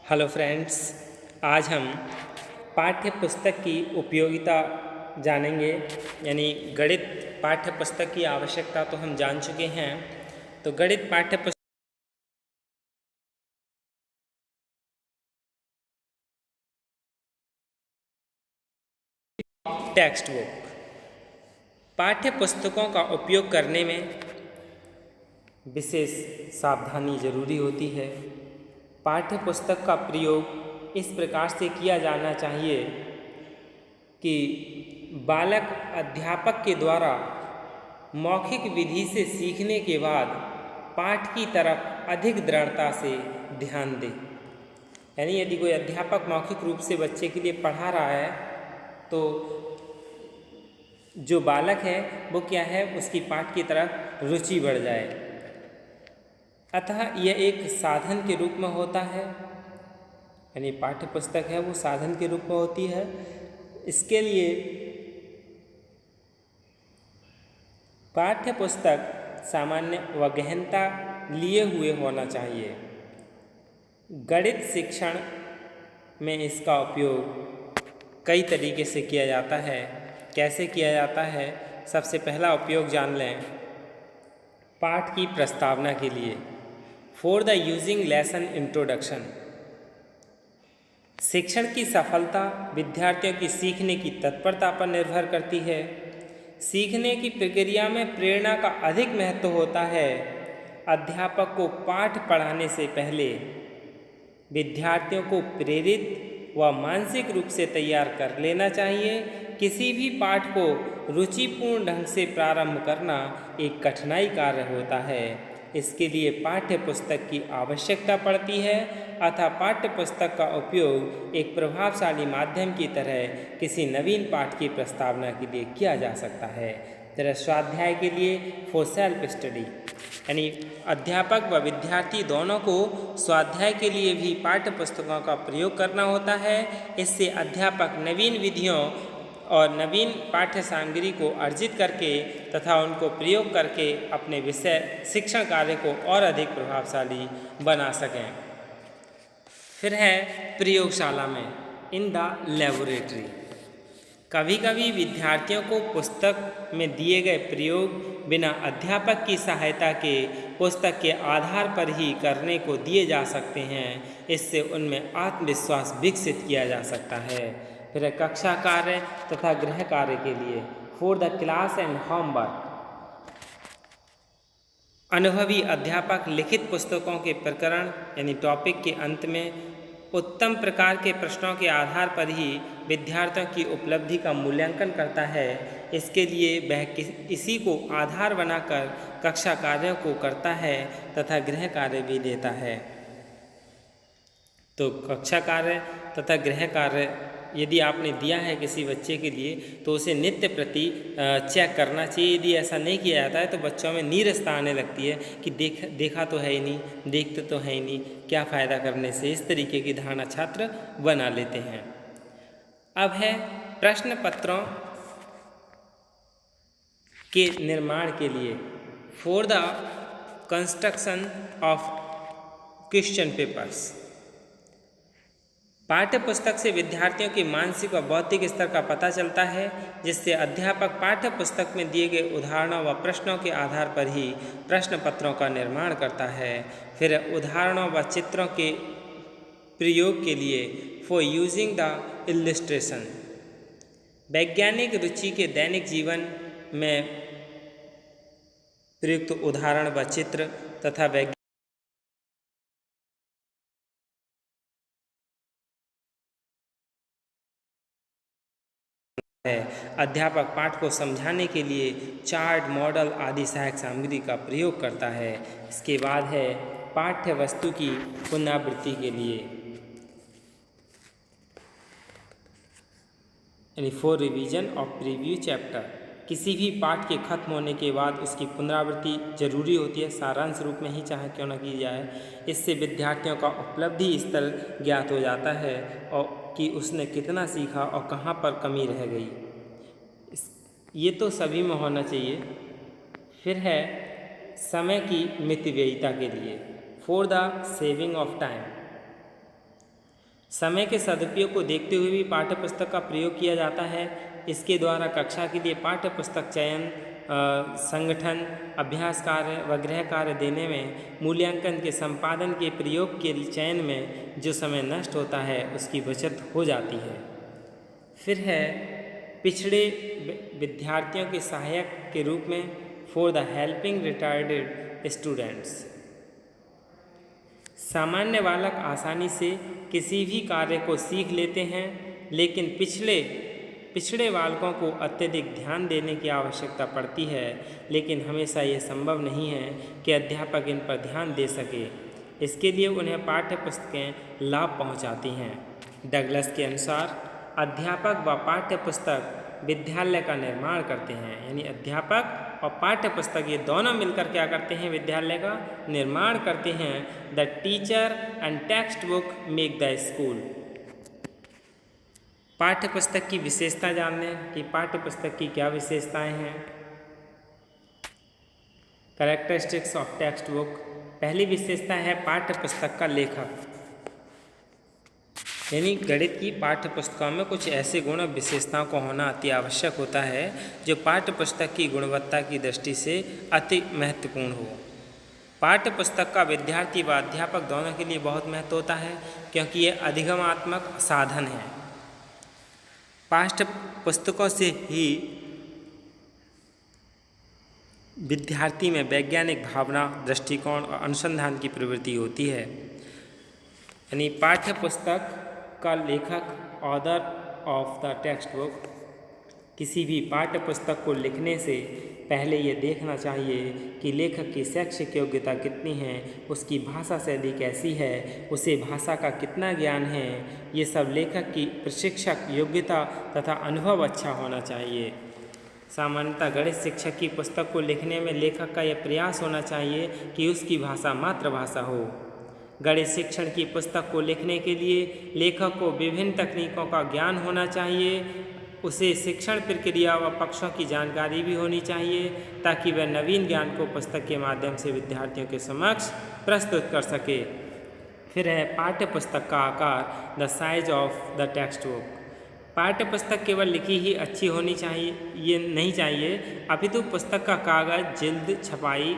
Hello friends, आज हम पाठ्य पुस्तक की उपयोगिता जानेंगे। यानी गणित पाठ्य पुस्तक की आवश्यकता तो हम जान चुके हैं। तो गणित पाठ्य पुस्तक टेक्स्ट बुक। पाठ्य पुस्तकों का उपयोग करने में विशेष सावधानी जरूरी होती है। पाठ्य पुस्तक का प्रयोग इस प्रकार से किया जाना चाहिए कि बालक अध्यापक के द्वारा मौखिक विधि से सीखने के बाद पाठ की तरफ अधिक दृढ़ता से ध्यान दे। यानी यदि कोई अध्यापक मौखिक रूप से बच्चे के लिए पढ़ा रहा है तो जो बालक है वो क्या है, उसकी पाठ की तरफ रुचि बढ़ जाए। अतः यह एक साधन के रूप में होता है। यानी पाठ्य पुस्तक है वो साधन के रूप में होती है। इसके लिए पाठ्य पुस्तक सामान्य व गहनता लिए हुए होना चाहिए। गणित शिक्षण में इसका उपयोग कई तरीके से किया जाता है। कैसे किया जाता है? सबसे पहला उपयोग जान लें। पाठ की प्रस्तावना के लिए, for the using lesson introduction. शिक्षण की सफलता विद्यार्थियों की सीखने की तत्परता पर निर्भर करती है। सीखने की प्रक्रिया में प्रेरणा का अधिक महत्व होता है। अध्यापक को पाठ पढ़ाने से पहले विद्यार्थियों को प्रेरित व मानसिक रूप से तैयार कर लेना चाहिए। किसी भी पाठ को रुचिपूर्ण ढंग से प्रारंभ करना एक कठिनाई कार्य होता है। इसके लिए पाठ्य पुस्तक की आवश्यकता पड़ती है। अतः पाठ्य पुस्तक का उपयोग एक प्रभावशाली माध्यम की तरह किसी नवीन पाठ की प्रस्तावना के लिए किया जा सकता है। तरह स्वाध्याय के लिए, फॉर सेल्फ स्टडी। यानी अध्यापक व विद्यार्थी दोनों को स्वाध्याय के लिए भी पाठ्य पुस्तकों का प्रयोग करना होता है। इससे अध्यापक नवीन विधियों और नवीन पाठ्य सामग्री को अर्जित करके तथा उनको प्रयोग करके अपने विषय शिक्षण कार्य को और अधिक प्रभावशाली बना सकें। फिर है प्रयोगशाला में, इन द लेबोरेटरी। कभी कभी विद्यार्थियों को पुस्तक में दिए गए प्रयोग बिना अध्यापक की सहायता के पुस्तक के आधार पर ही करने को दिए जा सकते हैं। इससे उनमें आत्मविश्वास विकसित किया जा सकता है। फिर कक्षा कार्य तथा गृह कार्य के लिए, for the class and homework. अनुभवी अध्यापक लिखित पुस्तकों के प्रकरण यानी टॉपिक के अंत में उत्तम प्रकार के प्रश्नों के आधार पर ही विद्यार्थियों की उपलब्धि का मूल्यांकन करता है। इसके लिए वह इसी को आधार बनाकर कक्षा कार्यों को करता है तथा गृह कार्य भी देता है। तो कक्षा कार्य तथा गृह कार्य यदि आपने दिया है किसी बच्चे के लिए तो उसे नित्य प्रति चेक करना चाहिए। यदि ऐसा नहीं किया जाता है तो बच्चों में नीरसता आने लगती है कि देखा तो है ही नहीं, देखते तो है ही नहीं, क्या फ़ायदा करने से। इस तरीके की धारणा छात्र बना लेते हैं। अब है प्रश्न पत्रों के निर्माण के लिए, for the construction of question papers. पाठ्य पुस्तक से विद्यार्थियों के मानसिक व बौद्धिक स्तर का पता चलता है, जिससे अध्यापक पाठ्य पुस्तक में दिए गए उदाहरणों व प्रश्नों के आधार पर ही प्रश्न पत्रों का निर्माण करता है। फिर उदाहरणों व चित्रों के प्रयोग के लिए, फॉर यूजिंग द इलस्ट्रेशन। वैज्ञानिक रुचि के दैनिक जीवन में प्रयुक्त उदाहरण व चित्र तथा है। अध्यापक पाठ को समझाने के लिए चार्ट, मॉडल आदि सहायक सामग्री का प्रयोग करता है। इसके बाद है पाठ्य वस्तु की पुनरावृत्ति के लिए, यानी for revision of previous chapter. किसी भी पाठ के खत्म होने के बाद उसकी पुनरावृत्ति जरूरी होती है, सारांश रूप में ही चाहे क्यों न की जाए। इससे विद्यार्थियों का उपलब्धि स्तर ज्ञात हो जाता है और कि उसने कितना सीखा और कहाँ पर कमी रह गई। ये तो सभी में होना चाहिए। फिर है समय की मितव्ययिता के लिए, for the saving of time. समय के सदुपयोग को देखते हुए भी पाठ्य पुस्तक का प्रयोग किया जाता है। इसके द्वारा कक्षा के लिए पाठ्य पुस्तक चयन, संगठन, अभ्यास कार्य व गृह कार्य देने में, मूल्यांकन के संपादन के प्रयोग के चयन में जो समय नष्ट होता है उसकी बचत हो जाती है। फिर है पिछड़े विद्यार्थियों के सहायक के रूप में for the helping retarded students. सामान्य बालक आसानी से किसी भी कार्य को सीख लेते हैं, लेकिन पिछड़े बालकों को अत्यधिक ध्यान देने की आवश्यकता पड़ती है, लेकिन हमेशा ये संभव नहीं है कि अध्यापक इन पर ध्यान दे सके। इसके लिए उन्हें पाठ्य पुस्तकें लाभ पहुंचाती हैं। डगलस के अनुसार अध्यापक व पाठ्य पुस्तक विद्यालय का निर्माण करते हैं, यानी अध्यापक और पाठ्य पुस्तक ये दोनों मिलकर क्या करते हैं, विद्यालय का निर्माण करते हैं। The teacher and text book make the school. पाठ्य पुस्तक की विशेषता जान लें कि पाठ्य पुस्तक की क्या विशेषताएं हैं। Characteristics of text book. पहली विशेषता है पाठ्य पुस्तक का लेखक, यानी गणित की पाठ्य पुस्तकों में कुछ ऐसे गुण और विशेषताओं को होना अति आवश्यक होता है जो पाठ्य पुस्तक की गुणवत्ता की दृष्टि से अति महत्वपूर्ण हो। पाठ्य पुस्तक का विद्यार्थी व अध्यापक दोनों के लिए बहुत महत्व होता है, क्योंकि ये अधिगमात्मक साधन है। पाठ्य पुस्तकों से ही विद्यार्थी में वैज्ञानिक भावना, दृष्टिकोण और अनुसंधान की प्रवृत्ति होती है। यानी पाठ्य पुस्तक का लेखक, author of the text book, किसी भी पाठ्य पुस्तक को लिखने से पहले ये देखना चाहिए कि लेखक की शैक्षिक योग्यता कितनी है, उसकी भाषा शैली कैसी है, उसे भाषा का कितना ज्ञान है। ये सब लेखक की प्रशिक्षक योग्यता तथा अनुभव अच्छा होना चाहिए। सामान्यतः गणित शिक्षक की पुस्तक को लिखने में लेखक का यह प्रयास होना चाहिए कि उसकी भाषा मातृभाषा हो। गणित शिक्षण की पुस्तक को लिखने के लिए लेखक को विभिन्न तकनीकों का ज्ञान होना चाहिए। उसे शिक्षण प्रक्रिया व पक्षों की जानकारी भी होनी चाहिए, ताकि वह नवीन ज्ञान को पुस्तक के माध्यम से विद्यार्थियों के समक्ष प्रस्तुत कर सके। फिर है पाठ्य पुस्तक का आकार, the size of the text book. पाठ्य पुस्तक केवल लिखी ही अच्छी होनी चाहिए ये नहीं चाहिए, अपितु पुस्तक का कागज, जिल्द, छपाई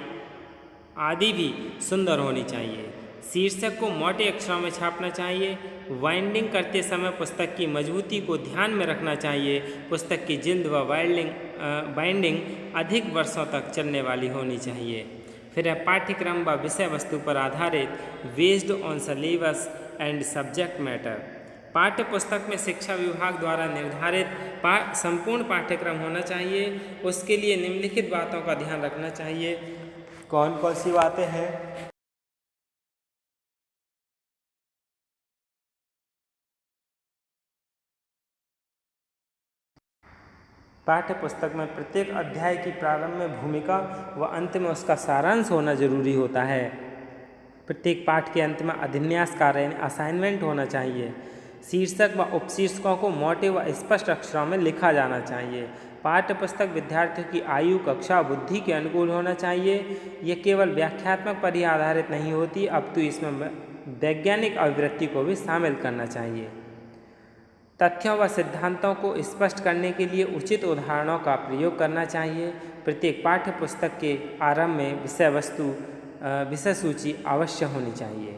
आदि भी सुंदर होनी चाहिए। शीर्षक को मोटे अक्षरों में छापना चाहिए। बाइंडिंग करते समय पुस्तक की मजबूती को ध्यान में रखना चाहिए। पुस्तक की जिल्द व बाइंडिंग अधिक वर्षों तक चलने वाली होनी चाहिए। फिर है पाठ्यक्रम व विषय वस्तु पर आधारित, based on syllabus and subject matter. पाठ्य पुस्तक में शिक्षा विभाग द्वारा निर्धारित संपूर्ण पाठ्यक्रम होना चाहिए। उसके लिए निम्नलिखित बातों का ध्यान रखना चाहिए। कौन कौन सी बातें हैं? पाठ्य पुस्तक में प्रत्येक अध्याय की प्रारंभ में भूमिका व अंत में उसका सारांश होना जरूरी होता है। प्रत्येक पाठ के अंत में अभिन्यास कार्य यानी असाइनमेंट होना चाहिए। शीर्षक व उपशीर्षकों को मोटे व स्पष्ट अक्षरों में लिखा जाना चाहिए। पाठ्य पुस्तक विद्यार्थियों की आयु, कक्षा, बुद्धि के अनुकूल होना चाहिए। यह केवल व्याख्यात्मक पर ही आधारित नहीं होती, अपितु इसमें वैज्ञानिक अभिवृत्ति को भी शामिल करना चाहिए। तथ्यों व सिद्धांतों को स्पष्ट करने के लिए उचित उदाहरणों का प्रयोग करना चाहिए। प्रत्येक पाठ्य पुस्तक के आरंभ में विषय सूची अवश्य होनी चाहिए।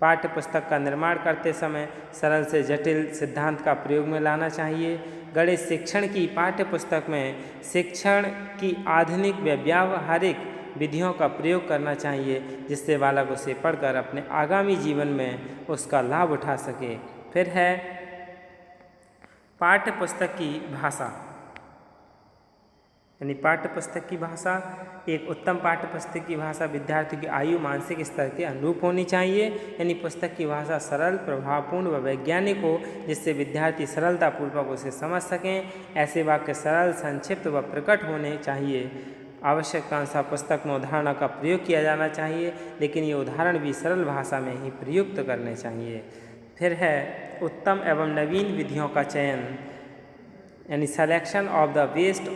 पाठ्य पुस्तक का निर्माण करते समय सरल से जटिल सिद्धांत का प्रयोग में लाना चाहिए। गणित शिक्षण की पाठ्य पुस्तक में शिक्षण की आधुनिक व व्यावहारिक विधियों का प्रयोग करना चाहिए, जिससे बालक उसे पढ़कर अपने आगामी जीवन में उसका लाभ उठा सके। फिर है पाठ्य पुस्तक की भाषा, यानी पाठ्य पुस्तक की भाषा। एक उत्तम पाठ्य पुस्तक की भाषा विद्यार्थियों की आयु, मानसिक स्तर के अनुरूप होनी चाहिए। यानी पुस्तक की भाषा सरल, प्रभावपूर्ण व वैज्ञानिक हो, जिससे विद्यार्थी सरलतापूर्वक उसे समझ सकें। ऐसे वाक्य सरल, संक्षिप्त व प्रकट होने चाहिए। आवश्यकतानुसार पुस्तक में उदाहरणों का प्रयोग किया जाना चाहिए, लेकिन ये उदाहरण भी सरल भाषा में ही प्रयुक्त करने चाहिए। फिर है उत्तम एवं नवीन विधियों का चयन, यानी selection of the best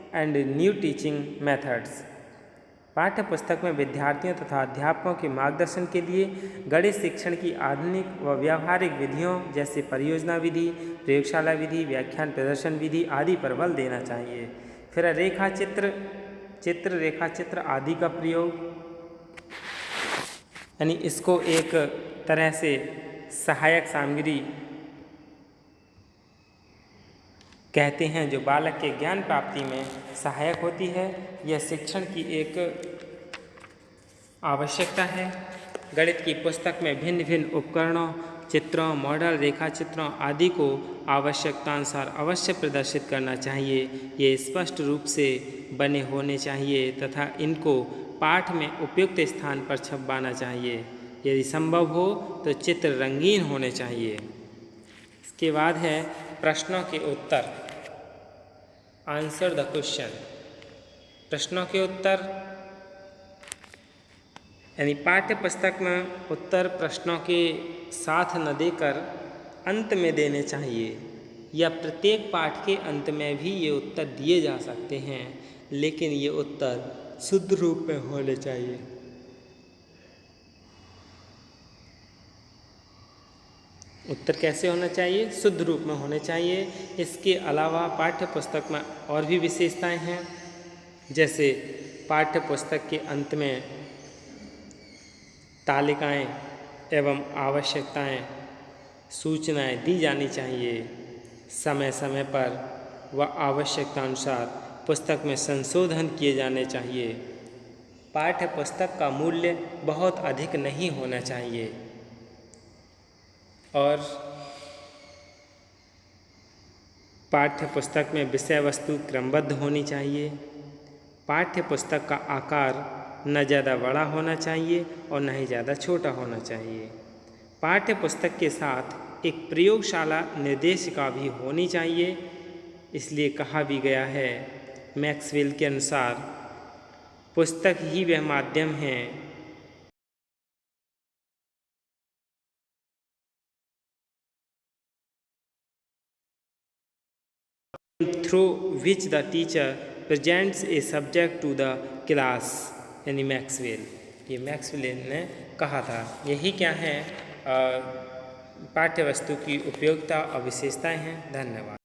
and new teaching methods. पाठ्य पुस्तक में विद्यार्थियों तथा अध्यापकों के मार्गदर्शन के लिए गणित शिक्षण की आधुनिक व व्यावहारिक विधियों जैसे परियोजना विधि, प्रयोगशाला विधि, व्याख्यान प्रदर्शन विधि आदि पर बल देना चाहिए। फिर रेखाचित्र आदि का प्रयोग, यानी इसको एक तरह से सहायक सामग्री कहते हैं जो बालक के ज्ञान प्राप्ति में सहायक होती है। यह शिक्षण की एक आवश्यकता है। गणित की पुस्तक में भिन्न भिन्न उपकरणों, चित्रों, मॉडल, रेखाचित्रों आदि को आवश्यकतानुसार अवश्य प्रदर्शित करना चाहिए। ये स्पष्ट रूप से बने होने चाहिए तथा इनको पाठ में उपयुक्त स्थान पर छपवाना चाहिए। यदि संभव हो तो चित्र रंगीन होने चाहिए। इसके बाद है प्रश्नों के उत्तर, आंसर द क्वेश्चन। प्रश्नों के उत्तर यानी पाठ्य पुस्तक में उत्तर प्रश्नों के साथ न देकर अंत में देने चाहिए, या प्रत्येक पाठ के अंत में भी ये उत्तर दिए जा सकते हैं, लेकिन ये उत्तर शुद्ध रूप में होने चाहिए। उत्तर कैसे होना चाहिए? शुद्ध रूप में होने चाहिए। इसके अलावा पाठ्य पुस्तक में और भी विशेषताएं हैं, जैसे पाठ्य पुस्तक के अंत में तालिकाएं एवं आवश्यकताएं, सूचनाएं दी जानी चाहिए। समय समय पर व आवश्यकतानुसार पुस्तक में संशोधन किए जाने चाहिए। पाठ्य पुस्तक का मूल्य बहुत अधिक नहीं होना चाहिए और पाठ्य पुस्तक में विषय वस्तु क्रमबद्ध होनी चाहिए। पाठ्य पुस्तक का आकार न ज़्यादा बड़ा होना चाहिए और न ही ज़्यादा छोटा होना चाहिए। पाठ्य पुस्तक के साथ एक प्रयोगशाला निर्देशिका भी होनी चाहिए। इसलिए कहा भी गया है मैक्सवेल के अनुसार, पुस्तक ही वह माध्यम है through which the teacher presents a subject to the class, यानी मैक्सवेल। ये मैक्सवेल ने कहा था। यही क्या है पाठ्य वस्तु की उपयोगिता और विशेषताएं हैं। धन्यवाद।